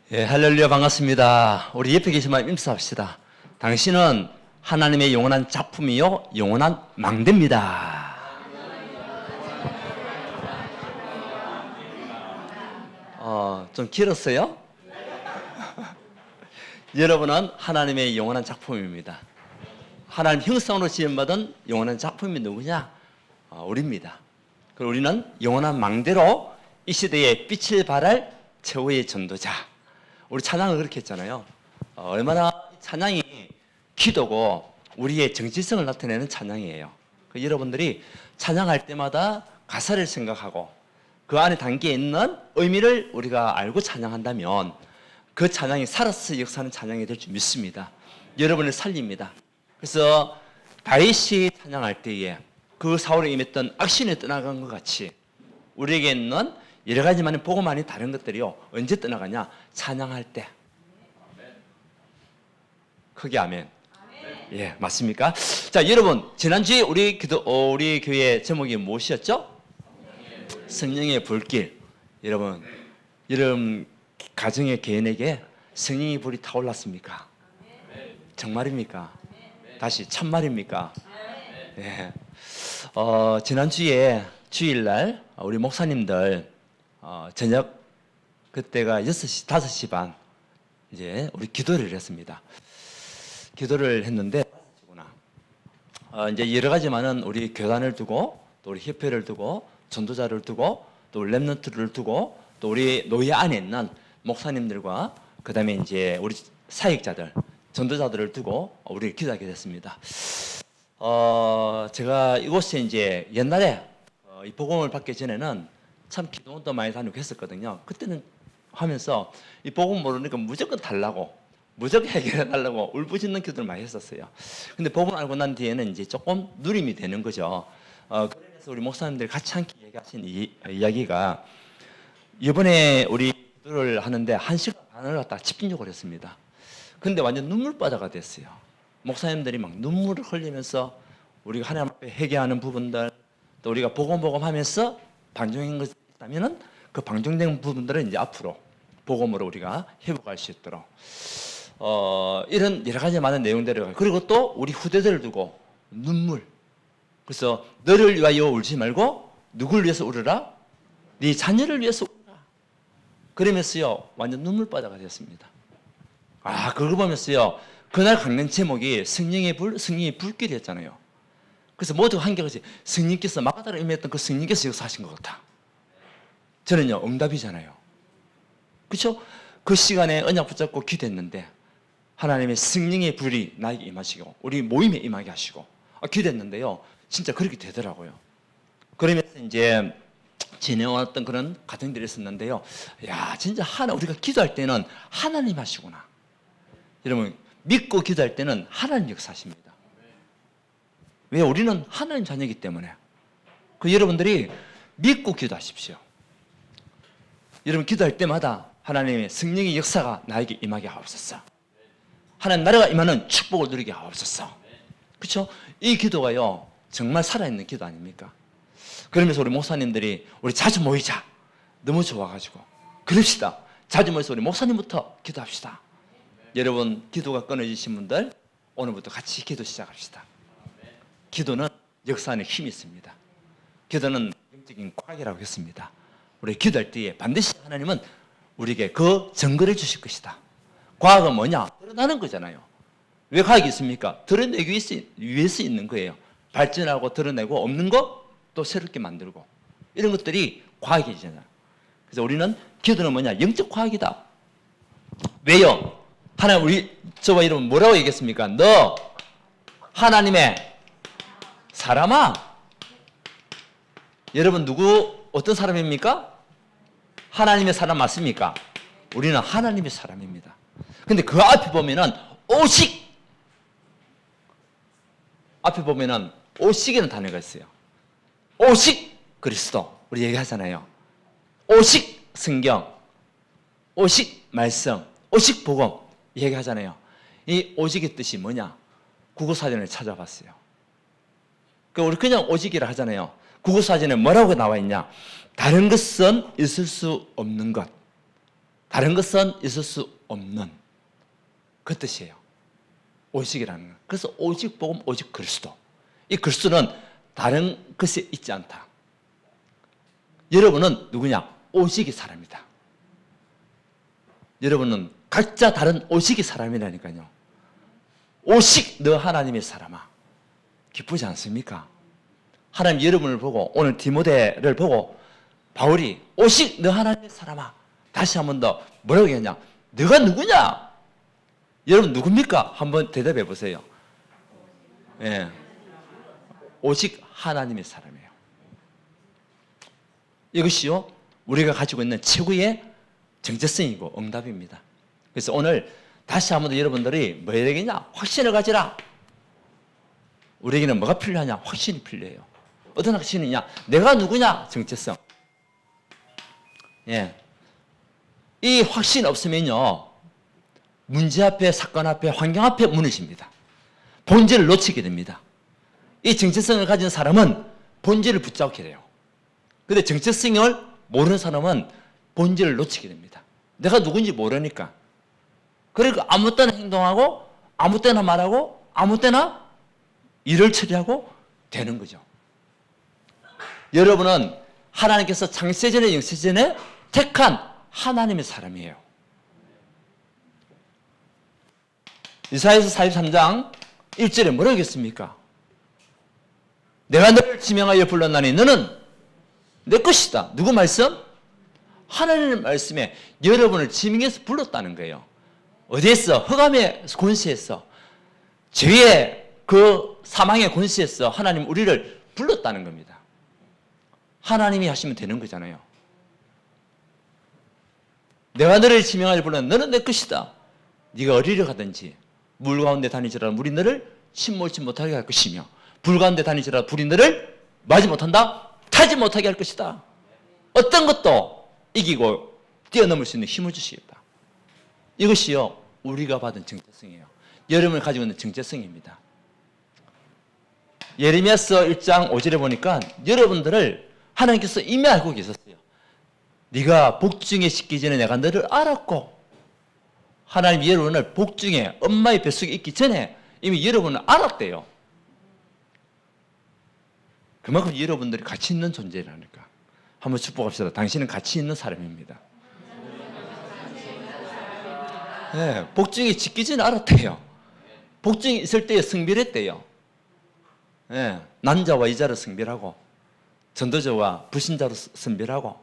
예, 할렐루야 반갑습니다. 우리 옆에 계신 분 인사합시다. 당신은 하나님의 영원한 작품이요 영원한 망대입니다. 좀 길었어요? 여러분은 하나님의 영원한 작품입니다. 하나님 형상으로 지음받은 영원한 작품이 누구냐? 우리입니다. 그리고 우리는 영원한 망대로 이 시대에 빛을 발할 최후의 전도자. 우리 찬양을 그렇게 했잖아요. 얼마나 찬양이 기도고 우리의 정체성을 나타내는 찬양이에요. 여러분들이 찬양할 때마다 가사를 생각하고 그 안에 담겨 있는 의미를 우리가 알고 찬양한다면 그 찬양이 살아서 역사하는 찬양이 될 줄 믿습니다. 여러분을 살립니다. 그래서 다윗이 찬양할 때에 그 사울에 임했던 악신이 떠나간 것 같이 우리에게 있는 여러 가지만의 복음만이 다른 것들이요 언제 떠나가냐? 찬양할 때. 크게 아멘. 예, 맞습니까? 자, 여러분 지난주에 우리 교회 제목이 무엇이었죠? 성령의 불길. 여러분 가정의 개인에게 성령의 불이 타올랐습니까? 정말입니까? 다시 참말입니까? 예. 지난주에 주일날 우리 목사님들 저녁 그때가 6시, 5시 반 이제 우리 기도를 했습니다. 기도를 했는데 이제 여러 가지만은 우리 교단을 두고 또 우리 협회를 두고 전도자를 두고 또 렘넌트를 두고 또 우리 노예 안에 있는 목사님들과 그다음에 이제 우리 사역자들, 전도자들을 두고 우리 기도하게 됐습니다. 제가 이곳에 이제 옛날에 이 복음을 받기 전에는 참 기도원도 많이 다니고 했었거든요. 그때는 하면서 이 복음 모르니까 무조건 달라고, 무조건 해결해 달라고 울부짖는 기도를 많이 했었어요. 근데 복음 알고 난 뒤에는 이제 조금 누림이 되는 거죠. 그래서 우리 목사님들이 같이 함께 얘기하신 이야기가 이번에 우리 기도를 하는데 1시간 반을 갖다 집중적으로 했습니다. 근데 완전 눈물바다가 됐어요. 목사님들이 막 눈물을 흘리면서 우리가 하나님 앞에 회개하는 부분들 또 우리가 복음 하면서 방종인 것이 있다면은 그 방종된 부분들은 이제 앞으로 복음으로 우리가 회복할 수 있도록 이런 여러 가지 많은 내용들을 그리고 또 우리 후대들을 두고 눈물. 그래서 너를 위하여 울지 말고 누굴 위해서 울으라? 네 자녀를 위해서 울으라. 그러면서요 완전 눈물바다가 됐습니다. 그걸 보면서요 그날 강연 제목이 성령의 불, 성령의 불길이었잖아요. 그래서 모두가 한결같이 성령께서 마가다라 임했던 그 성령께서 역사하신 것 같다. 저는요 응답이잖아요. 그렇죠? 그 시간에 언약 붙잡고 기도했는데 하나님의 성령의 불이 나에게 임하시고 우리 모임에 임하게 하시고 기도했는데요 진짜 그렇게 되더라고요. 그러면서 이제 지내왔던 그런 과정들이 있었는데요. 야 진짜 우리가 기도할 때는 하나님 하시구나. 여러분 믿고 기도할 때는 하나님 역사하십니다. 왜? 우리는 하나님 자녀이기 때문에. 여러분들이 믿고 기도하십시오. 여러분 기도할 때마다 하나님의 성령의 역사가 나에게 임하게 하옵소서. 하나님 나라가 임하는 축복을 누리게 하옵소서. 그렇죠? 이 기도가요 정말 살아있는 기도 아닙니까? 그러면서 우리 목사님들이 우리 자주 모이자. 너무 좋아가지고 그럽시다. 자주 모여서 우리 목사님부터 기도합시다. 여러분 기도가 끊어지신 분들 오늘부터 같이 기도 시작합시다. 기도는 역사하는 힘이 있습니다. 기도는 영적인 과학이라고 했습니다. 우리 기도할 때에 반드시 하나님은 우리에게 그 증거를 주실 것이다. 과학은 뭐냐? 드러나는 거잖아요. 왜 과학이 있습니까? 드러내기 위해서 있는 거예요. 발전하고 드러내고 없는 거 또 새롭게 만들고 이런 것들이 과학이잖아요. 그래서 우리는 기도는 뭐냐? 영적 과학이다. 왜요? 하나님 우리 저와 이러면 뭐라고 얘기했습니까? 너 하나님의 사람아. 여러분 어떤 사람입니까? 하나님의 사람 맞습니까? 우리는 하나님의 사람입니다. 근데 그 앞에 보면은 오식 앞에 보면은 오식이라는 단어가 있어요. 오식 그리스도 우리 얘기하잖아요. 오식 성경, 오식 말씀, 오식 복음 얘기하잖아요. 이 오직의 뜻이 뭐냐? 국어사전을 찾아봤어요. 우리 그냥 오직이라 하잖아요. 국어사전에 뭐라고 나와 있냐? 다른 것은 있을 수 없는 것. 다른 것은 있을 수 없는 그 뜻이에요. 오직이라는 것. 그래서 오직 복음, 오직 그리스도. 이 그리스도는 다른 것이 있지 않다. 여러분은 누구냐? 오직이 사람이다. 여러분은 각자 다른 오직이 사람이라니까요. 오직 너 하나님의 사람아. 기쁘지 않습니까? 하나님 여러분을 보고 오늘 디모데를 보고 바울이 오직 너 하나님의 사람아. 다시 한 번 더 뭐라고 했냐? 너가 누구냐? 여러분 누굽니까? 한번 대답해 보세요. 예. 오직 하나님의 사람이에요. 이것이요 우리가 가지고 있는 최고의 정체성이고 응답입니다. 그래서 오늘 다시 한 번 더 여러분들이 뭐 해야 되겠냐? 확신을 가지라. 우리에게는 뭐가 필요하냐? 확신이 필요해요. 어떤 확신이냐? 내가 누구냐? 정체성. 예. 이 확신 없으면요 문제 앞에, 사건 앞에, 환경 앞에 무너집니다. 본질을 놓치게 됩니다. 이 정체성을 가진 사람은 본질을 붙잡게 돼요. 그런데 정체성을 모르는 사람은 본질을 놓치게 됩니다. 내가 누군지 모르니까. 그러니까 아무 때나 행동하고 아무 때나 말하고 아무 때나 일을 처리하고 되는 거죠. 여러분은 하나님께서 창세전에 영세전에 택한 하나님의 사람이에요. 이사야서 43장 1절에 뭐라고 했습니까? 내가 너를 지명하여 불렀나니 너는 내 것이다. 누구 말씀? 하나님의 말씀에 여러분을 지명해서 불렀다는 거예요. 어디에서? 흑암의 권세에서, 죄의 그 사망의 권세에서 하나님 우리를 불렀다는 겁니다. 하나님이 하시면 되는 거잖아요. 내가 너를 지명하여 불렀나니 너는 내 것이다. 네가 어디를 가든지 물 가운데 다니지라 물이 너를 침몰치 못하게 할 것이며 불 가운데 다니지라 불이 너를 마지 못한다? 타지 못하게 할 것이다. 어떤 것도 이기고 뛰어넘을 수 있는 힘을 주시겠다. 이것이요 우리가 받은 정체성이에요. 여러분을 가지고 있는 정체성입니다. 예레미야서 1장 5절에 보니까 여러분들을 하나님께서 이미 알고 계셨어요. 네가 복중에 씻기 전에 내가 너를 알았고, 하나님 여러분을 복중에 엄마의 뱃속에 있기 전에 이미 여러분을 알았대요. 그만큼 여러분들이 가치 있는 존재라니까. 한번 축복합시다. 당신은 가치 있는 사람입니다. 네, 복중에 씻기 전에 알았대요. 복중에 있을 때에 성별했대요. 네, 남자와 여자로 성별하고 전도자와 불신자로 성별하고,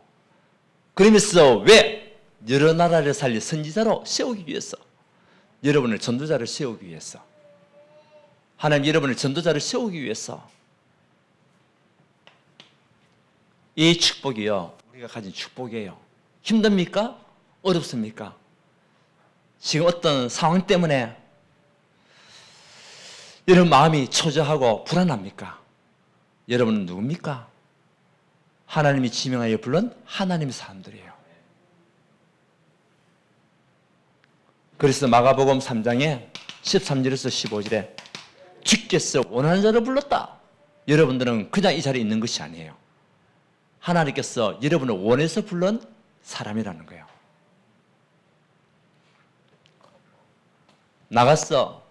그러면서 왜? 여러 나라를 살릴 선지자로 세우기 위해서, 여러분을 전도자를 세우기 위해서, 하나님 여러분을 전도자를 세우기 위해서. 이 축복이요 우리가 가진 축복이에요. 힘듭니까? 어렵습니까? 지금 어떤 상황 때문에 여러분 마음이 초조하고 불안합니까? 여러분은 누굽니까? 하나님이 지명하여 불른 하나님의 사람들이에요. 그래서 마가복음 3장에 13절에서 15절에 주께서 원하는 자를 불렀다. 여러분들은 그냥 이 자리에 있는 것이 아니에요. 하나님께서 여러분을 원해서 불른 사람이라는 거예요. 나가서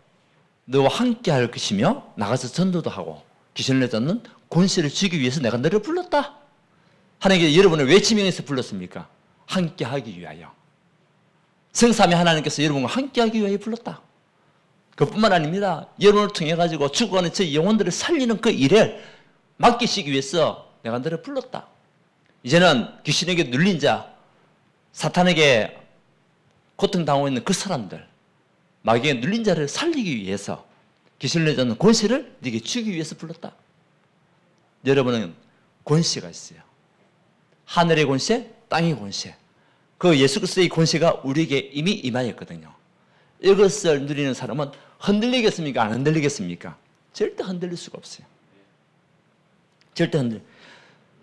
너와 함께 할 것이며 나가서 전도도 하고 귀신을 내쫓는 권세를 주기 위해서 내가 너를 불렀다. 하나님께서 여러분을 왜 지명해서 불렀습니까? 함께 하기 위하여. 성삼위 하나님께서 여러분과 함께 하기 위하여 불렀다. 그뿐만 아닙니다. 여러분을 통해 가지고 죽어가는 저 영혼들을 살리는 그 일에 맡기시기 위해서 내가 너를 불렀다. 이제는 귀신에게 눌린 자, 사탄에게 고통당하고 있는 그 사람들, 마귀에 눌린 자를 살리기 위해서 귀신을 내쫓는 권세를 네게 주기 위해서 불렀다. 여러분은 권세가 있어요. 하늘의 권세, 땅의 권세. 그 예수 그리스도의 권세가 우리에게 이미 임하였거든요. 이것을 누리는 사람은 흔들리겠습니까? 안 흔들리겠습니까? 절대 흔들릴 수가 없어요. 절대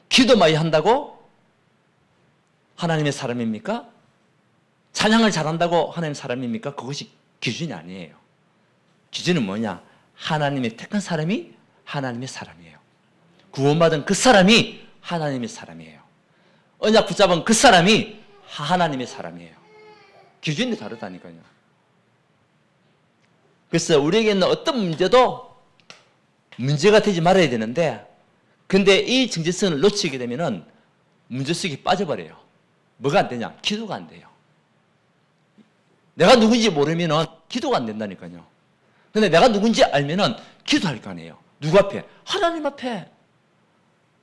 기도 많이 한다고 하나님의 사람입니까? 찬양을 잘한다고 하나님의 사람입니까? 그것이 기준이 아니에요. 기준은 뭐냐? 하나님의 택한 사람이 하나님의 사람이에요. 구원받은 그 사람이 하나님의 사람이에요. 언약 붙잡은 그 사람이 하나님의 사람이에요. 기준이 다르다니까요. 그래서 우리에게 있는 어떤 문제도 문제가 되지 말아야 되는데, 근데 이 정체성을 놓치게 되면은 문제 속에 빠져버려요. 뭐가 안 되냐? 기도가 안 돼요. 내가 누군지 모르면은 기도가 안 된다니까요. 근데 내가 누군지 알면은 기도할 거 아니에요. 누구 앞에? 하나님 앞에.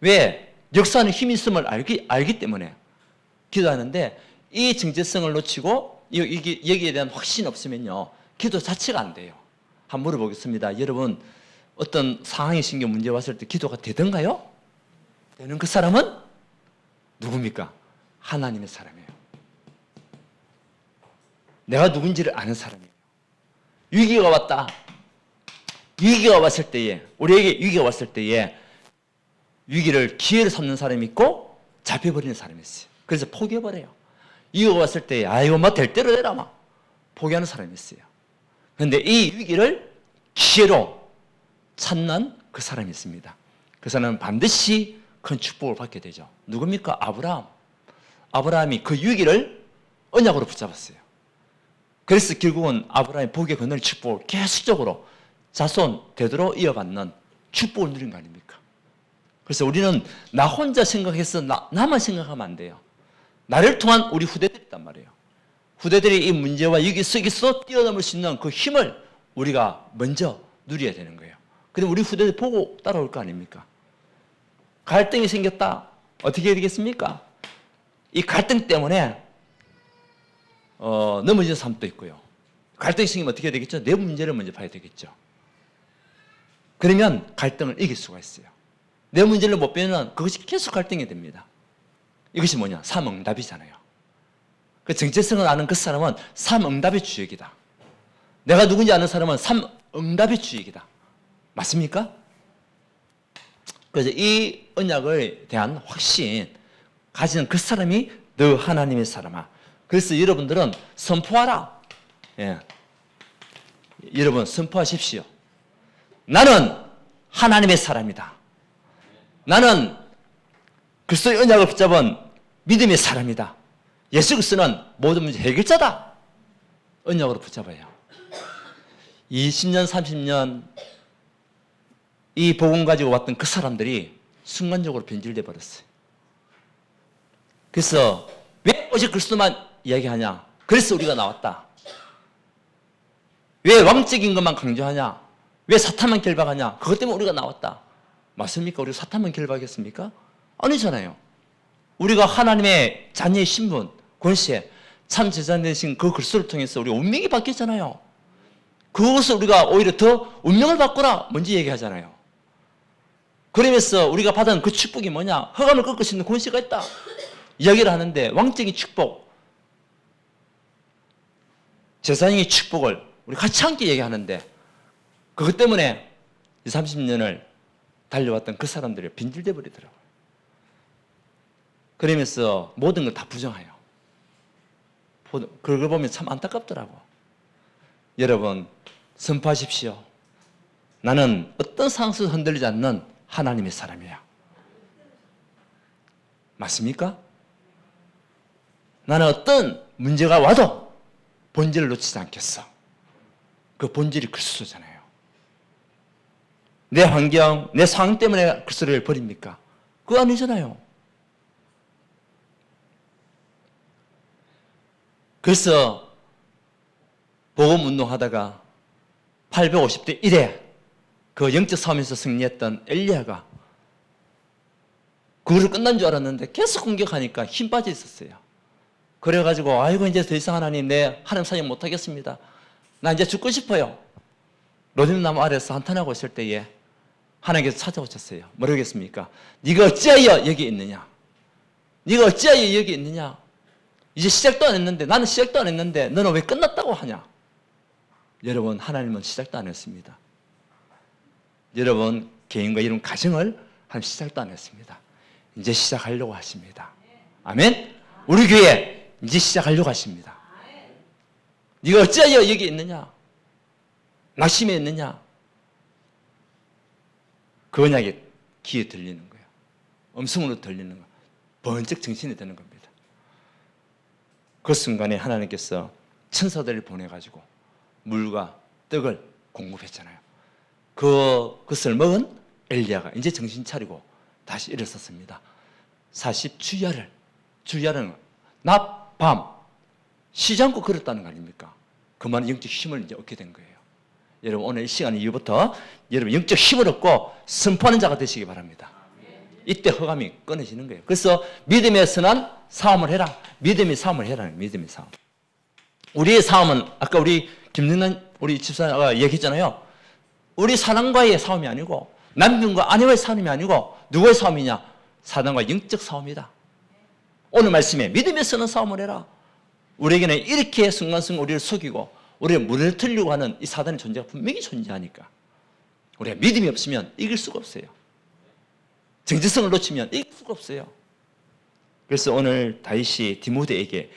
왜? 역사하는 힘이 있음을 알기 때문에 기도하는데, 이 정체성을 놓치고 여기에 대한 확신이 없으면요, 기도 자체가 안 돼요. 한번 물어보겠습니다. 여러분, 어떤 상황이 생겨 문제 왔을 때 기도가 되던가요? 되는 그 사람은 누굽니까? 하나님의 사람이에요. 내가 누군지를 아는 사람이에요. 위기가 왔다. 위기가 왔을 때에, 우리에게 위기가 왔을 때에 위기를 기회를 삼는 사람이 있고 잡혀버리는 사람이 있어요. 그래서 포기해버려요. 위기가 왔을 때에 이거 뭐 될 대로 되라 막 포기하는 사람이 있어요. 그런데 이 위기를 기회로 찾는 그 사람이 있습니다. 그 사람은 반드시 큰 축복을 받게 되죠. 누굽니까? 아브라함. 아브라함이 그 위기를 언약으로 붙잡았어요. 그래서 결국은 아브라함이 복의 건너는 축복을 계속적으로 자손 대대로 이어받는 축복을 누린 거 아닙니까? 그래서 우리는 나 혼자 생각해서 나만 생각하면 안 돼요. 나를 통한 우리 후대들이 있단 말이에요. 후대들이 이 문제와 위기 속에서 뛰어넘을 수 있는 그 힘을 우리가 먼저 누려야 되는 거예요. 그럼 우리 후대들 보고 따라올 거 아닙니까? 갈등이 생겼다. 어떻게 해야 되겠습니까? 이 갈등 때문에 넘어지는 사람도 있고요. 갈등이 생기면 어떻게 해야 되겠죠? 내 문제를 먼저 봐야 되겠죠. 그러면 갈등을 이길 수가 있어요. 내 문제를 못 빼면 그것이 계속 갈등이 됩니다. 이것이 뭐냐? 삼응답이잖아요. 그 정체성을 아는 그 사람은 삼응답의 주역이다. 내가 누군지 아는 사람은 삼응답의 주역이다. 맞습니까? 그래서 이 언약에 대한 확신 가지는 그 사람이 너 하나님의 사람아. 그래서 여러분들은 선포하라. 예. 여러분 선포하십시오. 나는 하나님의 사람이다. 나는 그리스도의 언약을 붙잡은 믿음의 사람이다. 예수 그리스도는 모든 문제 해결자다. 언약으로 붙잡아요. 20년, 30년 이 복음 가지고 왔던 그 사람들이 순간적으로 변질돼 버렸어요. 그래서 왜 오직 그리스도만 이야기하냐? 그래서 우리가 나왔다. 왜 왕적인 것만 강조하냐? 왜 사탄만 결박하냐? 그것 때문에 우리가 나왔다. 맞습니까? 우리가 사탄만 결박했습니까? 아니잖아요. 우리가 하나님의 자녀의 신분, 권세, 참 제자 되신 그 그리스도를 통해서 우리 운명이 바뀌었잖아요. 그것을 우리가 오히려 더 운명을 바꾸라 먼저 얘기하잖아요. 그러면서 우리가 받은 그 축복이 뭐냐? 허감을 꺾을 수 있는 권세가 있다. 이야기를 하는데 왕적인 축복, 제사장의 축복을 우리 같이 함께 얘기하는데 그것 때문에 20, 30년을 달려왔던 그 사람들이 빈들돼 버리더라고요. 그러면서 모든 걸 다 부정해요. 그걸 보면 참 안타깝더라고. 여러분 선포하십시오. 나는 어떤 상황 속에서 흔들리지 않는 하나님의 사람이야. 맞습니까? 나는 어떤 문제가 와도 본질을 놓치지 않겠어. 그 본질이 그리스도잖아요. 내 환경, 내 상황 때문에 그리스도를 버립니까? 그거 아니잖아요. 그래서 복음 운동하다가 850대 1에 그 영적 싸움에서 승리했던 엘리야가 그거를 끝난 줄 알았는데 계속 공격하니까 힘 빠져 있었어요. 그래가지고 아이고 이제 더 이상 하나님 내 하나님 사역 못하겠습니다. 나 이제 죽고 싶어요. 로뎀나무 아래에서 한탄하고 있을 때에 하나님께서 찾아오셨어요. 뭐라고 했습니까? 네가 어찌하여 여기 있느냐? 네가 어찌하여 여기 있느냐? 이제 시작도 안 했는데, 나는 시작도 안 했는데 너는 왜 끝났다고 하냐? 여러분, 하나님은 시작도 안 했습니다. 여러분 개인과 이런 가정을 한 시작도 안 했습니다. 이제 시작하려고 하십니다. 아멘? 우리 교회 이제 시작하려고 하십니다. 네가 어찌하여 여기 있느냐? 낙심해 있느냐? 그 언약에 귀에 들리는 거예요. 음성으로 들리는 거예요. 번쩍 정신이 드는 겁니다. 그 순간에 하나님께서 천사들을 보내가지고 물과 떡을 공급했잖아요. 그것을 먹은 엘리야가 이제 정신 차리고 다시 일어섰습니다. 40주야를 낮, 밤 쉬지 않고 걸었다는 거 아닙니까? 그만한 영적 힘을 이제 얻게 된 거예요. 여러분 오늘 이 시간 이후부터 여러분 영적 힘을 얻고 선포하는 자가 되시기 바랍니다. 이때 허감이 끊어지는 거예요. 그래서 믿음의 선한 싸움을 해라. 믿음의 싸움을 해라. 믿음의 싸움. 우리의 싸움은 아까 우리 김능란 우리 집사가 얘기했잖아요. 우리 사랑과의 싸움이 아니고 남편과 아내와의 싸움이 아니고 누구의 싸움이냐? 사단과 영적 싸움이다. 오늘 말씀에 믿음의 선한 싸움을 해라. 우리에게는 이렇게 순간순간 우리를 속이고 우리를 물을 틀려고 하는 이 사단의 존재가 분명히 존재하니까 우리가 믿음이 없으면 이길 수가 없어요. 정체성을 놓치면 이길 수가 없어요. 그래서 오늘 다윗이 디모데에게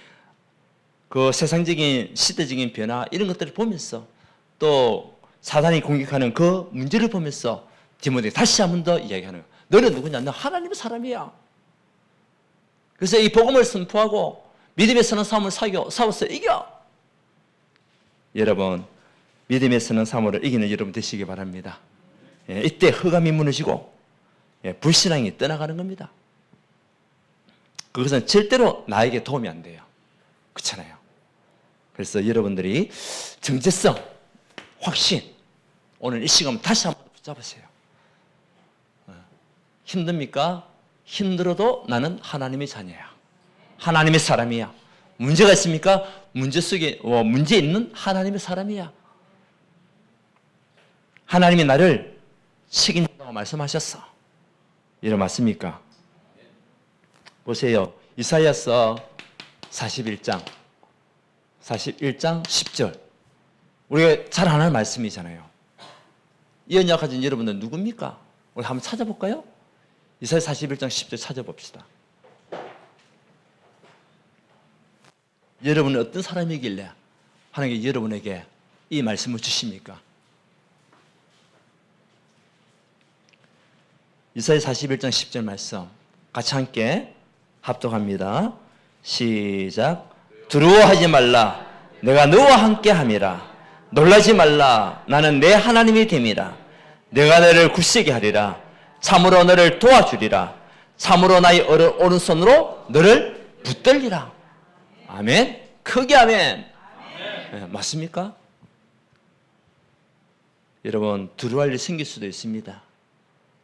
그 세상적인 시대적인 변화 이런 것들을 보면서 또 사단이 공격하는 그 문제를 보면서 디모데에게 다시 한 번 더 이야기하는 거예요. 너는 누구냐? 너 하나님의 사람이야. 그래서 이 복음을 선포하고 믿음의 선한 싸움을 싸워서 이겨. 여러분 믿음의 선한 싸움을 이기는 여러분 되시기 바랍니다. 이때 흑암이 무너지고 불신앙이 떠나가는 겁니다. 그것은 절대로 나에게 도움이 안 돼요. 그렇잖아요. 그래서 여러분들이 정체성, 확신 오늘 이 시간 다시 한번 붙잡으세요. 힘듭니까? 힘들어도 나는 하나님의 자녀야. 하나님의 사람이야. 문제가 있습니까? 문제 속에 문제 있는 하나님의 사람이야. 하나님이 나를 책임진다고 말씀하셨어. 이런 맞습니까? 보세요. 이사야서 41장 10절 우리가 잘 아는 말씀이잖아요. 이 언약 가진 여러분들 누굽니까? 우리 한번 찾아볼까요? 이사야 41장 10절 찾아봅시다. 여러분은 어떤 사람이길래 하나님께 여러분에게 이 말씀을 주십니까? 이사야 41장 10절 말씀 같이 함께 합독합니다. 시작. 두려워하지 말라. 내가 너와 함께 함이라. 놀라지 말라. 나는 내 하나님이 됨이라. 내가 너를 굳세게 하리라. 참으로 너를 도와주리라. 참으로 나의 오른손으로 너를 붙들리라. 아멘. 크게 아멘. 네, 맞습니까? 여러분 두려워할 일이 생길 수도 있습니다.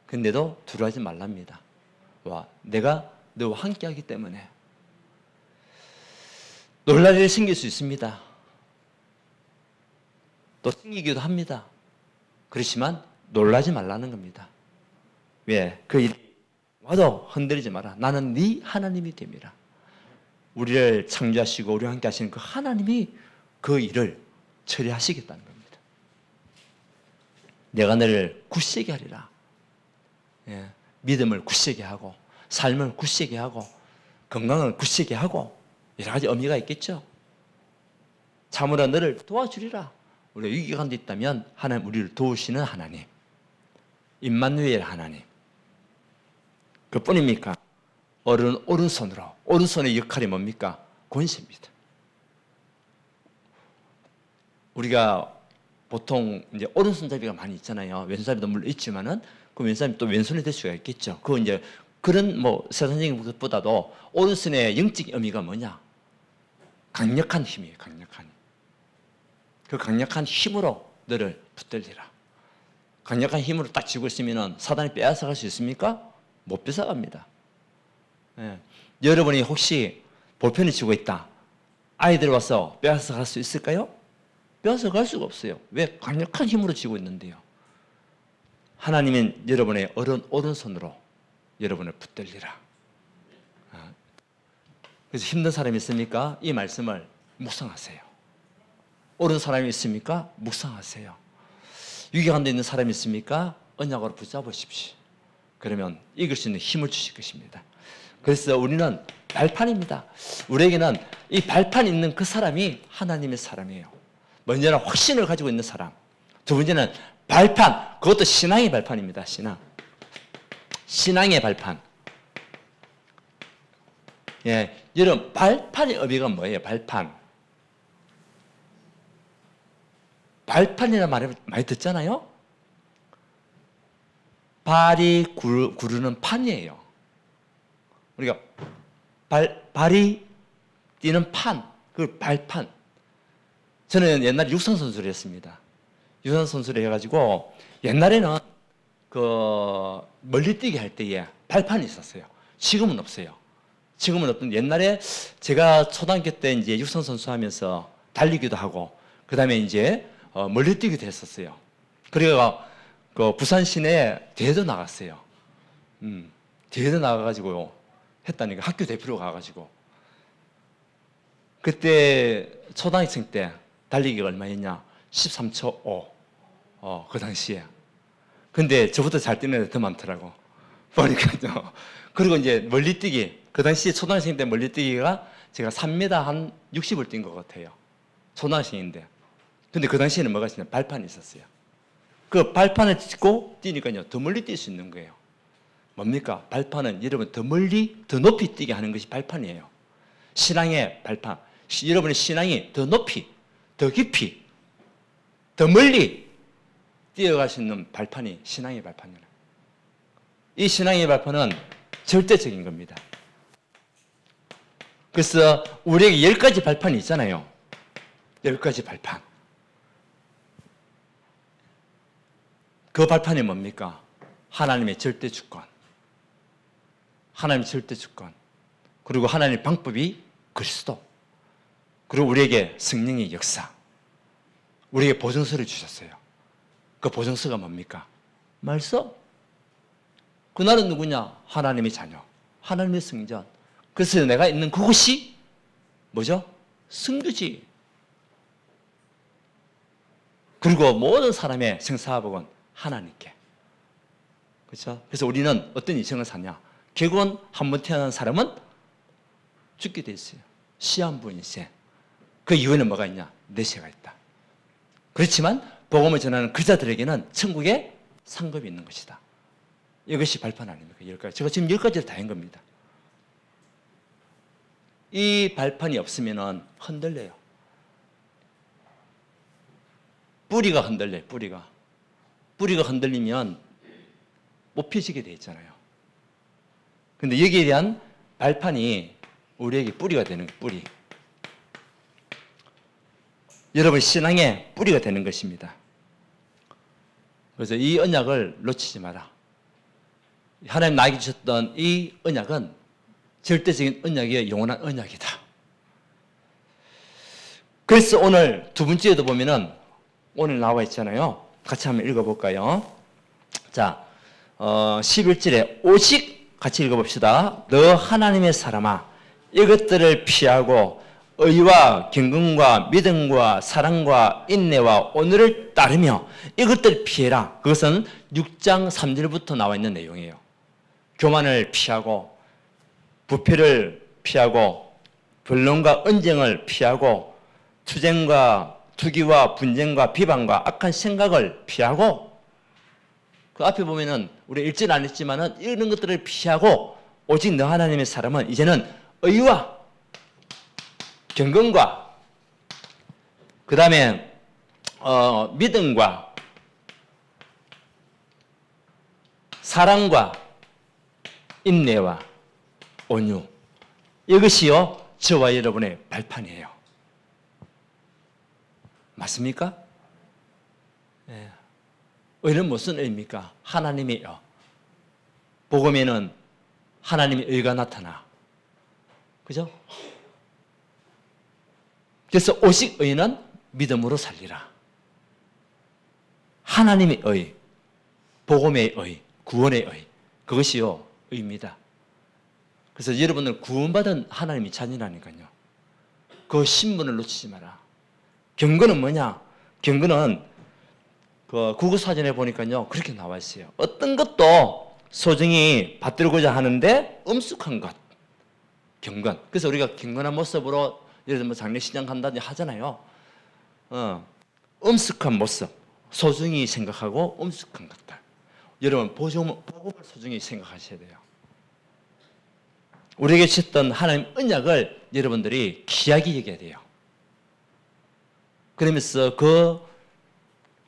근데도 두려워하지 말랍니다. 내가 너와 함께하기 때문에 놀랄 일이 생길 수 있습니다. 또 생기기도 합니다. 그렇지만 놀라지 말라는 겁니다. 왜? 그 일이 와도 흔들리지 마라. 나는 네 하나님이 됨이라. 우리를 창조하시고 우리와 함께 하시는 그 하나님이 그 일을 처리하시겠다는 겁니다. 내가 너를 굳세게 하리라. 믿음을 굳세게 하고 삶을 굳세게 하고 건강을 굳세게 하고 여러 가지 의미가 있겠죠. 참으로 너를 도와주리라. 우리가 위기가 한 데 있다면 하나님 우리를 도우시는 하나님, 임마누엘 하나님 그뿐입니까? 오른손의 역할이 뭡니까? 권세입니다. 우리가 보통 이제 오른손잡이가 많이 있잖아요. 왼손잡이도 물론 있지만은 그 왼손잡이 또 왼손이 될 수가 있겠죠. 그거 이제 그런 세상적인 것보다도 오른손의 영적 의미가 뭐냐? 강력한 힘이에요. 강력한 힘. 그 강력한 힘으로 너를 붙들리라. 강력한 힘으로 딱 쥐고 있으면 사단이 빼앗아갈 수 있습니까? 못 뺏어갑니다. 여러분이 혹시 볼펜을 쥐고 있다. 아이들 와서 빼앗아갈 수 있을까요? 빼앗아갈 수가 없어요. 왜? 강력한 힘으로 쥐고 있는데요. 하나님은 여러분의 오른손으로 여러분을 붙들리라. 그래서 힘든 사람이 있습니까? 이 말씀을 묵상하세요. 옳은 사람이 있습니까? 묵상하세요. 위기 가운데 있는 사람이 있습니까? 언약으로 붙잡으십시오. 그러면 이길 수 있는 힘을 주실 것입니다. 그래서 우리는 발판입니다. 우리에게는 이 발판 있는 그 사람이 하나님의 사람이에요. 먼저는 확신을 가지고 있는 사람. 두 번째는 발판. 그것도 신앙의 발판입니다. 신앙의 발판. 여러분 발판의 의미가 뭐예요? 발판. 발판이라는 말을 많이 듣잖아요. 발이 구르는 판이에요. 우리가 발이 뛰는 판, 그 발판. 저는 옛날에 육상 선수를 했습니다. 육상 선수를 해가지고 옛날에는 그 멀리뛰기 할 때에 발판이 있었어요. 지금은 없어요. 지금은 어떤 옛날에 제가 초등학교 때 이제 육상 선수 하면서 달리기도 하고 그다음에 이제 멀리뛰기도 했었어요. 그래가 그 부산 시내에 대회도 나갔어요. 대회도 나가가지고 했다니까 학교 대표로 가가지고 그때 초등학생 때 달리기가 얼마였냐? 13초 5. 그 당시에. 근데 저보다 잘 뛰는 애들 더 많더라고. 보니까요. 그리고 이제 멀리뛰기. 그 당시에 초등학생 때 멀리뛰기가 제가 3m 한 60을 뛴 것 같아요. 초등학생인데. 근데 그 당시에는 뭐가 있었냐? 발판이 있었어요. 그 발판을 찍고 뛰니까요. 더 멀리 뛸 수 있는 거예요. 뭡니까? 발판은 여러분 더 멀리, 더 높이 뛰게 하는 것이 발판이에요. 신앙의 발판. 여러분의 신앙이 더 높이, 더 깊이, 더 멀리 뛰어갈 수 있는 발판이 신앙의 발판이에요. 이 신앙의 발판은 절대적인 겁니다. 그래서 우리에게 10가지 발판이 있잖아요. 10가지 발판. 그 발판이 뭡니까? 하나님의 절대 주권. 하나님의 절대 주권. 그리고 하나님의 방법이 그리스도. 그리고 우리에게 성령의 역사. 우리에게 보증서를 주셨어요. 그 보증서가 뭡니까? 말씀. 그날은 누구냐? 하나님의 자녀. 하나님의 성전. 그래서 내가 있는 그곳이 뭐죠? 성교지. 그리고 모든 사람의 생사복은 하나님께. 그렇죠? 그래서 우리는 어떤 인생을 사냐? 결국은 한 번 태어난 사람은 죽게 돼 있어요. 시한부 인생. 그 이후에는 뭐가 있냐? 내세가 있다. 그렇지만 복음을 전하는 그자들에게는 천국에 상급이 있는 것이다. 이것이 발판 아닙니까? 10가지. 제가 지금 10가지를 다 한 겁니다. 이 발판이 없으면 흔들려요. 뿌리가 흔들려요. 뿌리가 흔들리면 못 펴지게 돼 있잖아요. 근데 여기에 대한 발판이 우리에게 뿌리가 되는 거예요. 뿌리. 여러분 신앙의 뿌리가 되는 것입니다. 그래서 이 언약을 놓치지 마라. 하나님 나에게 주셨던 이 언약은 절대적인 언약이요 영원한 언약이다. 그래서 오늘 두 번째에도 보면은 오늘 나와 있잖아요. 같이 한번 읽어볼까요? 자, 11절에 오직 같이 읽어봅시다. 너 하나님의 사람아 이것들을 피하고 의와 경건과 믿음과 사랑과 인내와 온유를 따르며 이것들을 피해라. 그것은 6장 3절부터 나와 있는 내용이에요. 교만을 피하고 부패를 피하고 변론과 언쟁을 피하고 투쟁과 투기와 분쟁과 비방과 악한 생각을 피하고 그 앞에 보면은 우리 읽지는 않았지만은 이런 것들을 피하고 오직 너 하나님의 사람은 이제는 의와 경건과 그 다음에 믿음과 사랑과 인내와 온유 이것이요 저와 여러분의 발판이에요. 맞습니까? 네. 의는 무슨 의입니까? 하나님의 의. 복음에는 하나님의 의가 나타나. 그죠? 그래서 오직 의는 믿음으로 살리라. 하나님의 의, 복음의 의, 구원의 의. 그것이요 의입니다. 그래서 여러분들 구원받은 하나님이 자녀라니까요. 그 신분을 놓치지 마라. 경건은 뭐냐? 경건은 그 국어사전에 보니까요 그렇게 나와 있어요. 어떤 것도 소중히 받들고자 하는데 엄숙한 것. 경건. 그래서 우리가 경건한 모습으로 예를 들면 장례식장 간다든지 하잖아요. 엄숙한 모습. 소중히 생각하고 엄숙한 것들. 여러분 복음을 소중히 생각하셔야 돼요. 우리에게 주셨던 하나님 언약을 여러분들이 귀하게 여겨야 돼요. 그러면서 그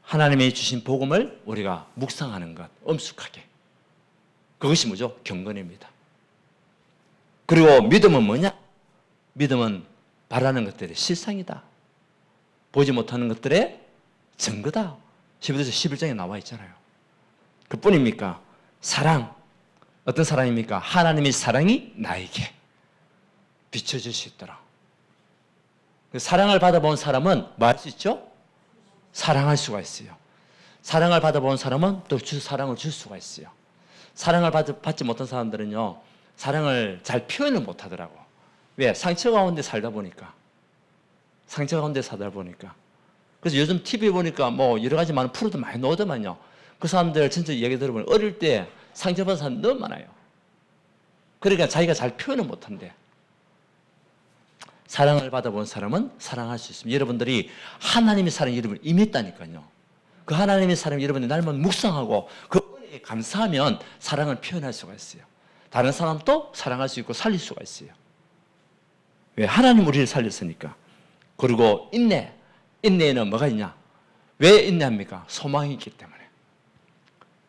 하나님이 주신 복음을 우리가 묵상하는 것, 엄숙하게. 그것이 뭐죠? 경건입니다. 그리고 믿음은 뭐냐? 믿음은 바라는 것들의 실상이다. 보지 못하는 것들의 증거다. 11절 11장에 나와 있잖아요. 그뿐입니까? 사랑. 어떤 사랑입니까? 하나님의 사랑이 나에게 비춰질 수 있더라. 사랑을 받아본 사람은 뭐 할 수 있죠? 사랑할 수가 있어요. 사랑을 받아본 사람은 또 사랑을 줄 수가 있어요. 사랑을 받지 못한 사람들은요, 사랑을 잘 표현을 못 하더라고. 왜? 상처 가운데 살다 보니까. 상처 가운데 살다 보니까. 그래서 요즘 TV 보니까 뭐 여러 가지 많은 프로도 많이 나오더만요. 그 사람들 진짜 얘기 들어보면 어릴 때 상처받은 사람 너무 많아요. 그러니까 자기가 잘 표현을 못 한대. 사랑을 받아본 사람은 사랑할 수 있습니다. 여러분들이 하나님의 사랑이 여러분을 임했다니까요. 그 하나님의 사랑이 여러분의 날만 묵상하고 그 은혜에 감사하면 사랑을 표현할 수가 있어요. 다른 사람도 사랑할 수 있고 살릴 수가 있어요. 왜? 하나님 우리를 살렸으니까. 그리고 인내. 인내에는 뭐가 있냐? 왜 인내합니까? 소망이 있기 때문에.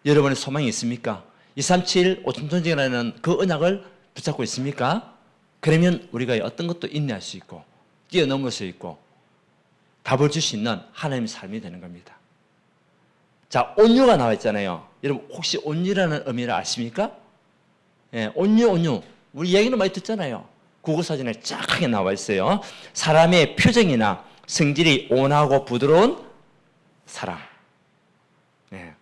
여러분의 소망이 있습니까? 237 오천전쟁이라는 그 언약을 붙잡고 있습니까? 그러면 우리가 어떤 것도 인내할 수 있고 뛰어넘을 수 있고 답을 줄 수 있는 하나님의 삶이 되는 겁니다. 자, 온유가 나와 있잖아요. 여러분 혹시 온유라는 의미를 아십니까? 예, 온유. 우리 얘기는 많이 듣잖아요. 국어사전에 쫙하게 나와 있어요. 사람의 표정이나 성질이 온화하고 부드러운 사람. 예.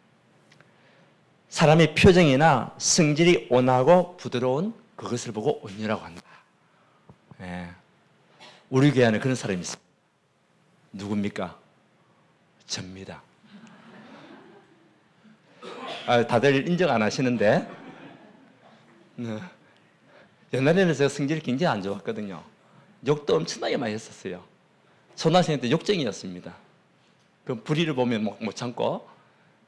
사람의 표정이나 성질이 온화하고 부드러운 그것을 보고 온유라고 한다. 예. 우리 교회 안에 그런 사람이 있습니다. 누굽니까? 접니다. 다들 인정 안 하시는데 옛날에는 제가 성질이 굉장히 안 좋았거든요. 욕도 엄청나게 많이 했었어요. 초등학생 때 욕쟁이였습니다. 그 불의를 보면 못 참고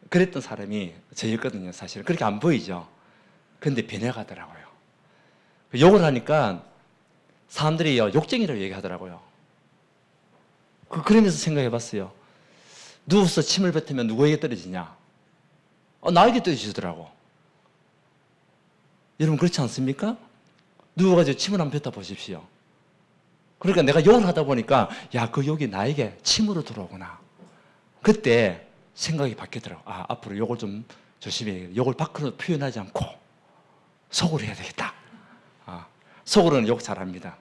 그랬던 사람이 저였거든요. 사실은 그렇게 안 보이죠. 그런데 변해가더라고요. 욕을 하니까 사람들이 욕쟁이라고 얘기하더라고요. 그러면서 생각해봤어요. 누워서 침을 뱉으면 누구에게 떨어지냐? 나에게 떨어지더라고. 여러분 그렇지 않습니까? 누워가지고 침을 한번 뱉어 보십시오. 그러니까 내가 욕을 하다 보니까 야, 그 욕이 나에게 침으로 들어오구나. 그때 생각이 바뀌더라고. 앞으로 욕을 좀 조심해야겠다. 욕을 밖으로 표현하지 않고 속으로 해야 되겠다. 속으로는 욕 잘합니다.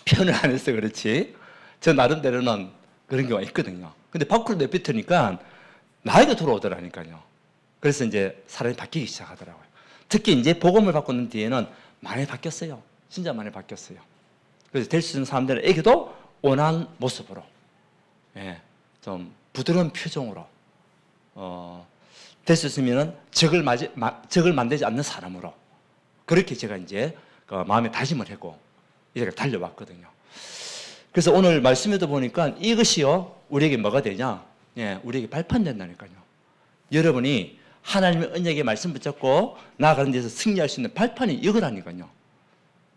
표현을 안 해서 그렇지. 저 나름대로는 그런 경우가 있거든요. 근데 밖으로 내뱉으니까 나에게 들어오더라니까요. 그래서 이제 사람이 바뀌기 시작하더라고요. 특히 이제 복음을 받고 난 뒤에는 많이 바뀌었어요. 진짜 많이 바뀌었어요. 그래서 될 수 있는 사람들에게도 온화한 모습으로, 예, 좀 부드러운 표정으로, 될 수 있으면 적을 만들지 않는 사람으로 그렇게 제가 이제 마음에 다짐을 하고 이렇게 달려왔거든요. 그래서 오늘 말씀에도 보니까 이것이요 우리에게 뭐가 되냐? 예, 우리에게 발판된다니까요. 여러분이 하나님의 언약의 말씀 붙잡고 나아가는 데서 승리할 수 있는 발판이 이거라니까요.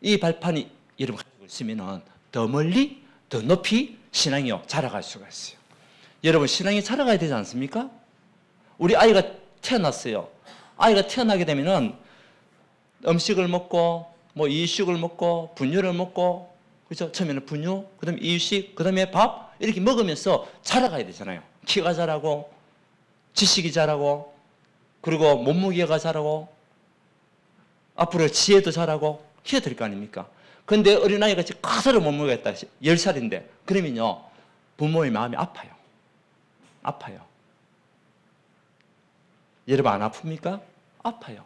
이 발판이 여러분 가지고 있으면 더 멀리 더 높이 신앙이요 자라갈 수가 있어요. 여러분 신앙이 자라가야 되지 않습니까? 우리 아이가 태어났어요. 아이가 태어나게 되면은 음식을 먹고 뭐 이유식을 먹고 분유를 먹고 그렇죠? 처음에는 분유, 그다음에 이유식, 그다음에 밥 이렇게 먹으면서 자라가야 되잖아요. 키가 자라고 지식이 자라고 그리고 몸무게가 자라고 앞으로 지혜도 자라고 해야 될 거 아닙니까? 그런데 어린아이가 커서는 몸무게가 있다. 10살인데 그러면요 부모의 마음이 아파요. 아파요. 여러분 안 아픕니까? 아파요.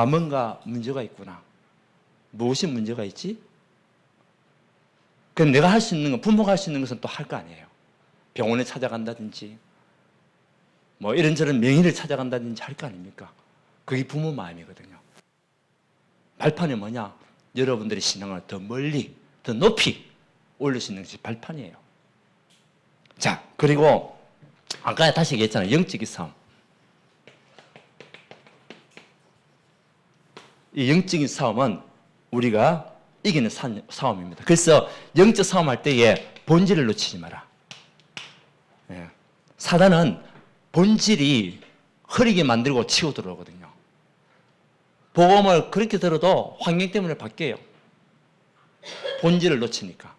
뭔가 문제가 있구나. 무엇이 문제가 있지? 그럼 내가 할 수 있는 건, 부모가 할 수 있는 것은 또 할 거 아니에요. 병원에 찾아간다든지, 뭐 이런저런 명의를 찾아간다든지 할 거 아닙니까? 그게 부모 마음이거든요. 발판이 뭐냐? 여러분들의 신앙을 더 멀리, 더 높이 올릴 수 있는 것이 발판이에요. 자, 그리고 아까 다시 얘기했잖아요. 영적인 싸움. 이 영적인 싸움은 우리가 이기는 싸움입니다. 그래서 영적 싸움할 때에 본질을 놓치지 마라. 사단은 본질이 흐리게 만들고 치고 들어오거든요. 복음을 그렇게 들어도 환경 때문에 바뀌어요. 본질을 놓치니까.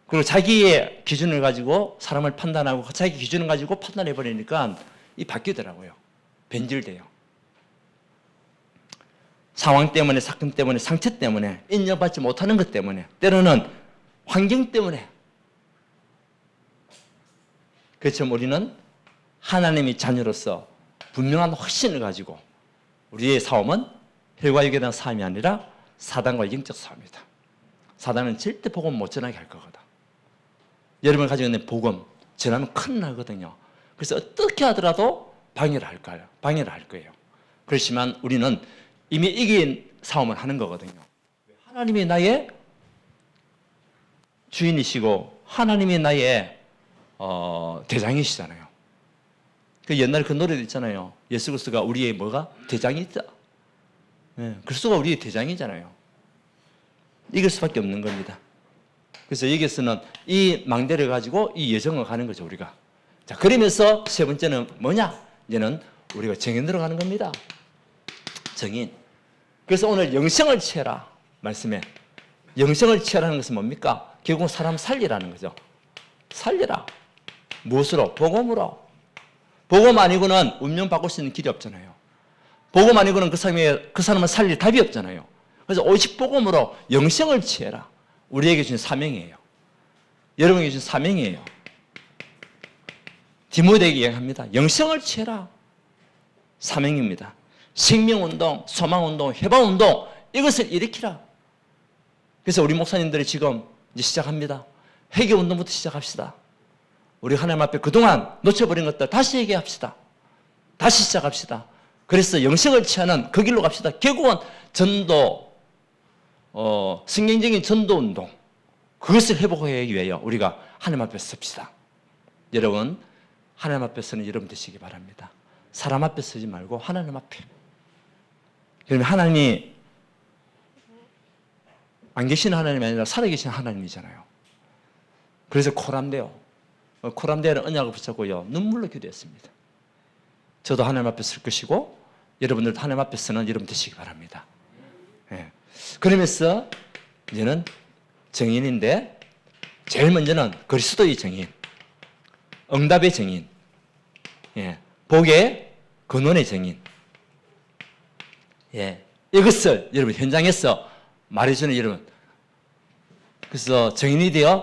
그리고 자기의 기준을 가지고 사람을 판단하고 자기 기준을 가지고 판단해 버리니까 이 바뀌더라고요. 변질돼요. 상황 때문에, 사건 때문에, 상처 때문에, 인정받지 못하는 것 때문에, 때로는 환경 때문에. 그렇지만 우리는 하나님의 자녀로서 분명한 확신을 가지고 우리의 싸움은 혈과 육에 대한 싸움이 아니라 사단과 영적 싸움이다. 사단은 절대 복음 못 전하게 할 거거든. 여러분 가지고 있는 복음 전하면 큰일 나거든요. 그래서 어떻게 하더라도 방해를 할 거예요. 방해를 할 거예요. 그렇지만 우리는 이미 이긴 싸움을 하는 거거든요. 하나님이 나의 주인이시고 하나님이 나의 대장이시잖아요. 그 옛날에 그 노래도 있잖아요. 예수 그리스도가 우리의 뭐가? 대장이 있다. 네, 그리스도가 우리의 대장이잖아요. 이길 수밖에 없는 겁니다. 그래서 여기서는 이 망대를 가지고 이 여정을 가는 거죠, 우리가. 자, 그러면서 세 번째는 뭐냐? 이제는 우리가 정인으로 가는 겁니다. 정인. 그래서 오늘 영생을 취해라. 말씀에. 영생을 취하라는 것은 뭡니까? 결국 사람 살리라는 거죠. 살리라. 무엇으로? 복음으로. 복음 아니고는 운명 바꿀 수 있는 길이 없잖아요. 복음 아니고는 그 사람을 살릴 답이 없잖아요. 그래서 오직 복음으로 영생을 취해라. 우리에게 주신 사명이에요. 여러분에게 주신 사명이에요. 디모데에게 이야기합니다. 영생을 취해라. 사명입니다. 생명운동, 소망운동, 해방운동 이것을 일으키라. 그래서 우리 목사님들이 지금 이제 시작합니다. 회개운동부터 시작합시다. 우리 하나님 앞에 그동안 놓쳐버린 것들 다시 얘기합시다. 다시 시작합시다. 그래서 영생을 취하는 그 길로 갑시다. 결국은 전도, 성경적인 전도운동 그것을 회복하기 위하여 우리가 하나님 앞에 섭시다. 여러분 하나님 앞에 서는 여러분 되시기 바랍니다. 사람 앞에 서지 말고 하나님 앞에. 그러면 하나님이 안 계시는 하나님이 아니라 살아계신 하나님이잖아요. 그래서 코람데오. 코람데오는 언약을 붙잡고요. 눈물로 기도했습니다. 저도 하나님 앞에 설 것이고 여러분들도 하나님 앞에 서는 여러분 되시기 바랍니다. 예. 그러면서 이제는 정인인데 제일 먼저는 그리스도의 정인, 응답의 정인, 예. 복의 근원의 정인. 예. 이것을 여러분 현장에서 말해주는 여러분. 그래서 정인이 되어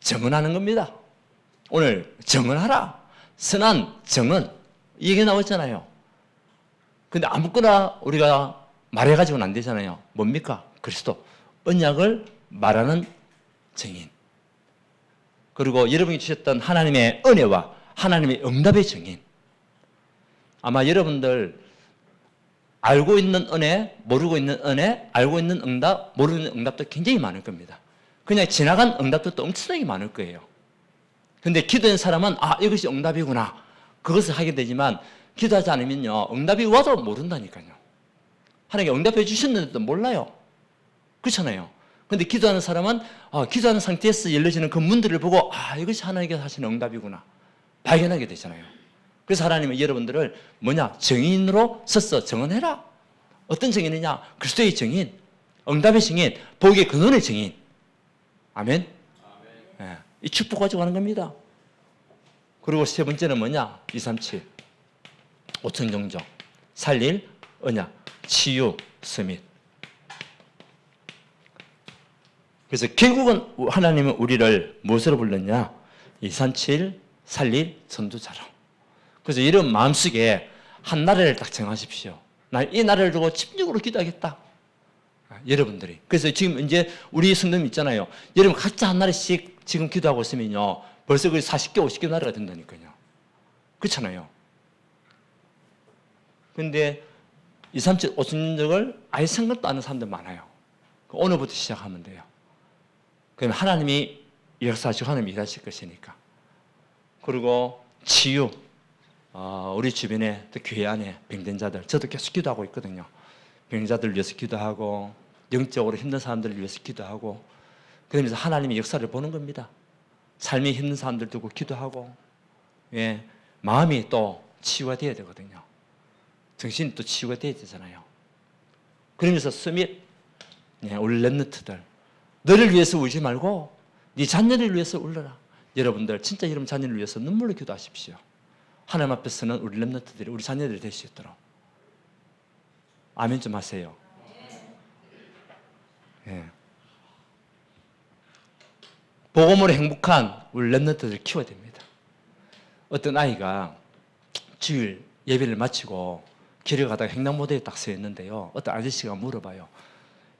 정언하는 겁니다. 오늘 정언하라. 선한 정언. 이 얘기 나왔잖아요. 근데 아무거나 우리가 말해가지고는 안 되잖아요. 뭡니까? 그리스도. 언약을 말하는 정인. 그리고 여러분이 주셨던 하나님의 은혜와 하나님의 응답의 정인. 아마 여러분들 알고 있는 은혜, 모르고 있는 은혜, 알고 있는 응답, 모르는 응답도 굉장히 많을 겁니다. 그냥 지나간 응답도 엄청나게 많을 거예요. 근데 기도한 사람은 이것이 응답이구나. 그것을 하게 되지만 기도하지 않으면요. 응답이 와도 모른다니까요. 하나님께 응답해 주셨는데도 몰라요. 그렇잖아요. 근데 기도하는 사람은 기도하는 상태에서 열려지는 그 문들을 보고 이것이 하나님께서 하시는 응답이구나. 발견하게 되잖아요. 그래서 하나님은 여러분들을 정인으로 서서 정언해라. 어떤 정인이냐? 그리스도의 정인, 응답의 정인, 복의 근원의 정인. 아멘. 네. 이 축복 가지고 가는 겁니다. 그리고 세 번째는 237. 5천 종족. 살릴 언약, 치유, 서밋. 그래서 결국은 하나님은 우리를 무엇으로 불렀냐? 237 살릴 전도자로. 그래서 이런 마음속에 한 나라를 딱 정하십시오. 난 이 나라를 두고 집중적으로 기도하겠다. 여러분들이. 그래서 지금 이제 우리 성도님 있잖아요. 여러분 각자 한 나라씩 지금 기도하고 있으면요. 벌써 그 40개, 50개 나라가 된다니까요. 그렇잖아요. 근데 237, 5천적을 아예 생각도 안 하는 사람들 많아요. 오늘부터 시작하면 돼요. 그럼 하나님이 역사하시고 하나님이 일하실 것이니까. 그리고 치유. 우리 주변에 또 교회 안에 병든 자들, 저도 계속 기도하고 있거든요. 병든 자들을 위해서 기도하고 영적으로 힘든 사람들을 위해서 기도하고 그러면서 하나님의 역사를 보는 겁니다. 삶이 힘든 사람들 두고 기도하고, 예, 마음이 또 치유가 돼야 되거든요. 정신이 또 치유가 돼야 되잖아요. 그러면서 스밋, 예, 우리 렘넌트들, 너를 위해서 울지 말고 네 자녀를 위해서 울러라. 여러분들 진짜 여러분 자녀를 위해서 눈물로 기도하십시오. 하나님 앞에서는 우리 렘넌트들이 우리 자녀들이 될 수 있도록. 아멘 좀 하세요. 예. 복음으로 행복한 우리 렘넌트들을 키워야 됩니다. 어떤 아이가 주일 예배를 마치고 길을 가다가 횡단보도에 딱 서 있는데요. 어떤 아저씨가 물어봐요.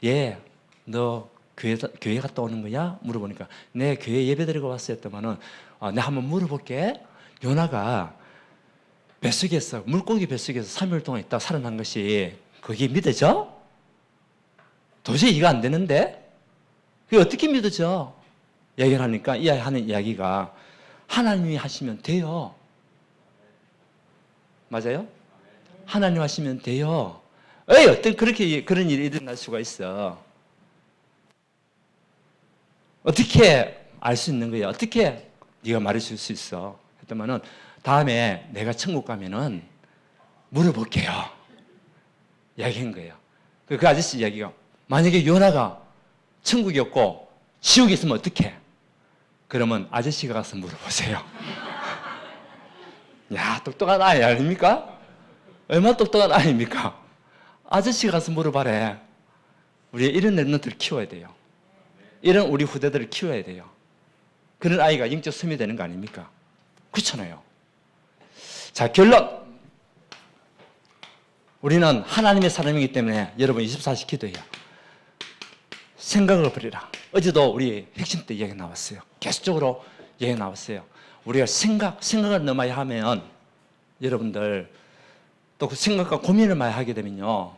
얘, 너 교회 갔다 오는 거야? 물어보니까 내 교회 예배 드리고 왔어요 했더만은 내가 한번 물어볼게. 요나가 뱃속에서 물고기 뱃속에서 3일 동안 있다 살아난 것이 그게 믿어져? 도저히 이해가 안 되는데 그게 어떻게 믿어져? 얘기를 하니까 이 아이 하는 이야기가 하나님이 하시면 돼요. 맞아요? 하나님 하시면 돼요. 에이, 어떤 그런 일이 일어날 수가 있어. 어떻게 알 수 있는 거야? 어떻게 네가 말해줄 수 있어? 했더만은 다음에 내가 천국 가면은 물어볼게요. 이야기한 거예요. 그 아저씨 이야기가 만약에 요나가 천국이 없고 지옥에 있으면 어떡해? 그러면 아저씨가 가서 물어보세요. 야, 똑똑한 아이 아닙니까? 얼마나 똑똑한 아이입니까? 아저씨가 가서 물어봐래. 우리 이런 렘넌트를 키워야 돼요. 이런 우리 후대들을 키워야 돼요. 그런 아이가 영적 섬이 되는 거 아닙니까? 그렇잖아요. 자, 결론. 우리는 하나님의 사람이기 때문에 여러분 24시 기도해요. 생각을 버리라. 어제도 우리 핵심 때 이야기 나왔어요. 계속적으로 이야기 나왔어요. 우리가 생각을 너무 많이 하면 여러분들 또 그 생각과 고민을 많이 하게 되면요.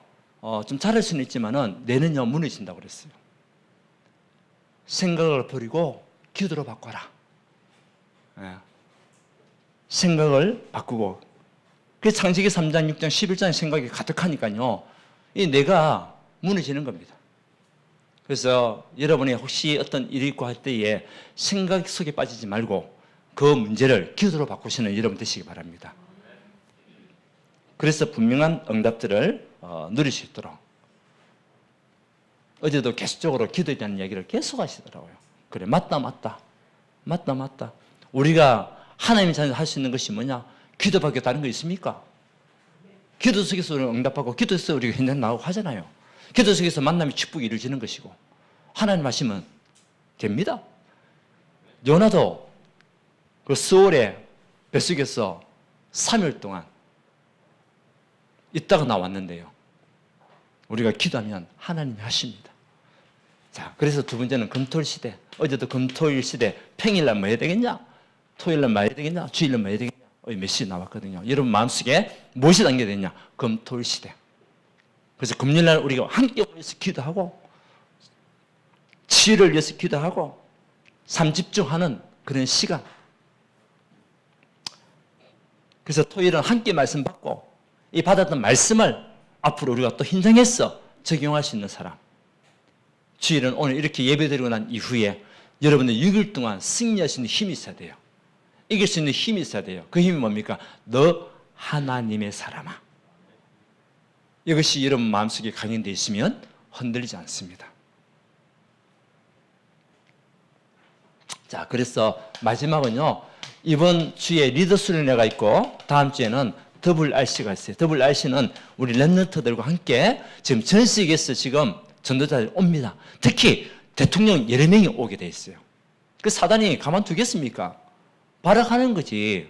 좀 잘할 수는 있지만은 뇌는요 무너진다고 그랬어요. 생각을 버리고 기도로 바꿔라. 예. 생각을 바꾸고. 그 창세기 3장, 6장, 11장 생각이 가득하니까요. 이 뇌가 무너지는 겁니다. 그래서 여러분이 혹시 어떤 일이 있고 할 때에 생각 속에 빠지지 말고 그 문제를 기도로 바꾸시는 여러분 되시기 바랍니다. 그래서 분명한 응답들을 누릴 수 있도록. 어제도 계속적으로 기도에 대한 이야기를 계속 하시더라고요. 그래, 맞다. 우리가 하나님의 자녀 할 수 있는 것이 뭐냐? 기도밖에 다른 거 있습니까? 기도 속에서 우리가 응답하고 기도 속에서 우리가 현장 나오고 하잖아요. 기도 속에서 만남이 축복이 이루어지는 것이고 하나님 하시면 됩니다. 요나도 그 스올의 뱃속에서 3일 동안 있다가 나왔는데요. 우리가 기도하면 하나님이 하십니다. 자, 그래서 두 번째는 금토일 시대. 어제도 금토일 시대 평일날 뭐 해야 되겠냐? 토요일날 뭐 해야 되겠냐? 주일날 뭐 해야 되겠냐? 몇 시에 나왔거든요. 여러분 마음속에 무엇이 담겨있냐? 금토일 시대. 그래서 금요일날 우리가 함께 모여서 기도하고 치유를 위해서 기도하고 삶집중하는 그런 시간. 그래서 토요일은 함께 말씀 받고 이 받았던 말씀을 앞으로 우리가 또 현장에서 적용할 수 있는 사람. 주일은 오늘 이렇게 예배드리고 난 이후에 여러분들 6일 동안 승리할 수 있는 힘이 있어야 돼요. 이길 수 있는 힘이 있어야 돼요. 그 힘이 뭡니까? 너 하나님의 사람아. 이것이 여러분 마음속에 강연되어 있으면 흔들리지 않습니다. 자, 그래서 마지막은요. 이번 주에 리더 수련회가 있고 다음 주에는 WRC가 있어요. WRC는 우리 렘넌트들과 함께 지금 전 세계에서 지금 전도자들이 옵니다. 특히 대통령 여러 명이 오게 돼 있어요. 그 사단이 가만두겠습니까? 발악하는 거지.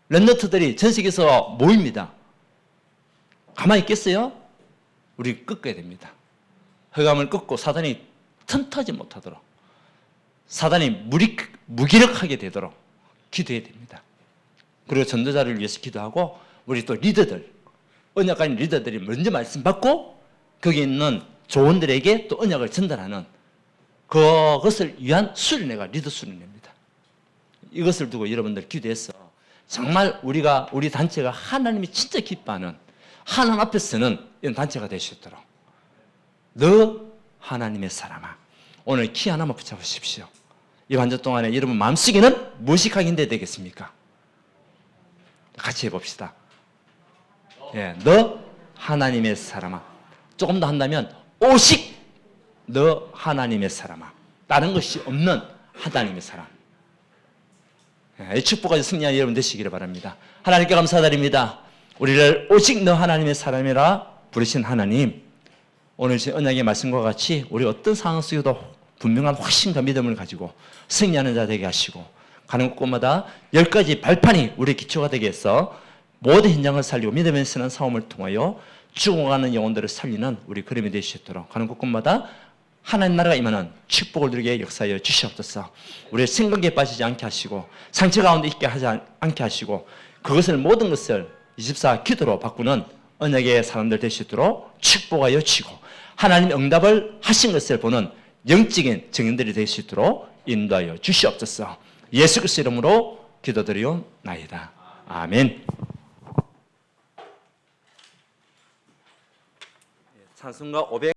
렘넌트들이 전 세계에서 모입니다. 가만히 있겠어요? 우리 꺾어야 됩니다. 흑암을 꺾고 사단이 틈타지 못하도록 사단이 무기력하게 되도록 기도해야 됩니다. 그리고 전도자를 위해서 기도하고 우리 또 리더들, 언약가인 리더들이 먼저 말씀 받고 거기 있는 조원들에게 또 언약을 전달하는 그것을 위한 수련회가 리더 수련회입니다. 이것을 두고 여러분들 기도해서 정말 우리 단체가 하나님이 진짜 기뻐하는 하나님 앞에서는 이런 단체가 될 수 있도록 너 하나님의 사람아 오늘 키 하나만 붙여보십시오. 이 반절 동안에 여러분 마음속에는 무엇이 각인돼야 되겠습니까? 같이 해봅시다. 예, 너 하나님의 사람아. 조금 더 한다면 오직 너 하나님의 사람아. 다른 것이 없는 하나님의 사람. 예, 이 축복까지 승리한 여러분 되시기를 바랍니다. 하나님께 감사드립니다. 우리를 오직 너 하나님의 사람이라 부르신 하나님, 오늘 제 언약의 말씀과 같이 우리 어떤 상황 속에도 분명한 확신과 믿음을 가지고 승리하는 자 되게 하시고, 가는 곳마다 10가지 발판이 우리의 기초가 되게 해서 모든 현장을 살리고 믿음에 쓰는 싸움을 통하여 죽어가는 영혼들을 살리는 우리 그림이 되실 수 있도록, 가는 곳곳마다 하나님 나라가 임하는 축복을 누리게 역사하여 주시옵소서. 우리의 생각에 빠지지 않게 하시고 상처 가운데 있게 하지 않게 하시고, 그것을 모든 것을 24 기도로 바꾸는 언약의 사람들 되실 수 있도록 축복하여 주시고, 하나님 응답을 하신 것을 보는 영적인 증인들이 되실 수 있도록 인도하여 주시옵소서. 예수 그리스도 이름으로 기도드리옵나이다. 아멘. 찬송가 500